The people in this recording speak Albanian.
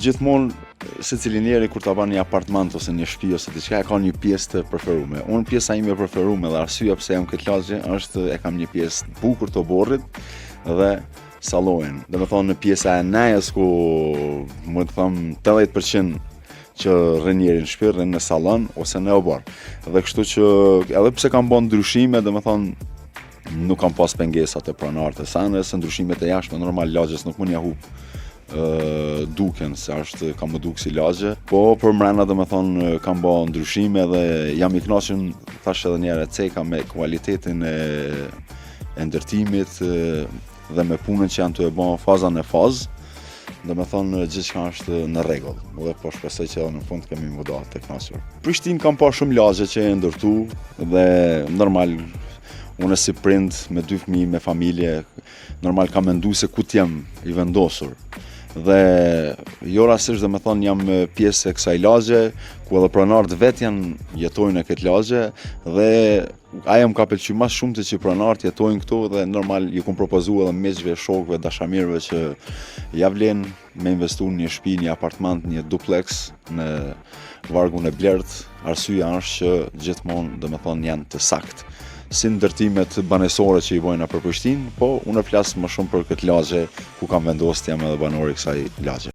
Gjithmonë secili njeri kur ta ban një apartament ose një shtëpi ose diçka e ka një pjesë të preferuar. Unë pjesa ime e preferuar dhe arsyeja pse jam këtë lagje është e kam një pjesë të bukur të borrit dhe sallojën. Domethënë në pjesa e nejës ku mund të them 80% që rrin njeri në shtëpi, rrin në sallon ose në obor. Dhe kështu që edhe pse kam bën ndryshime, domethënë nuk kam pas pengesa të pronarët e sane, se ndryshimet e jashtme normal lagjes nuk mund ja hub duken se është kam më duk si lagje, po për mrena domethënë kam bë ndryshime dhe jam i kënaqur, thash edhe një herë, ceka me kualitetin e ndërtimit dhe me punën që janë të e bën fazën e fazë. Domethënë gjithçka është në rregull, dhe po shpresoj që edhe në fund kemi më dalë të kënaqur. Prishtinë kam pa shumë lagje që e ndërtu dhe normal unë si prind me 2 fëmijë me familje, normal kam menduar se ku t'jem i vendosur. Dhe jo rastisht domethënë jam pjesë e kësaj lagje, ku edhe pronarët vet jetojnë në këtë lagje dhe ajo më ka pëlqyer më shumë se që pronarët jetojnë këtu dhe normal ju kam propozuar edhe miqve, shokëve, dashamirëve që ja vlen me investu në një shtëpi, një apartament, një duplex në vargun e Blerdh. Arsyeja është që gjithmonë domethënë janë të saktë. Si ndërtimet banesore që i bojnë për Prishtinë, po unë flas më shumë për këtë lagje ku kam vendosur jam edhe banor i kësaj lagje.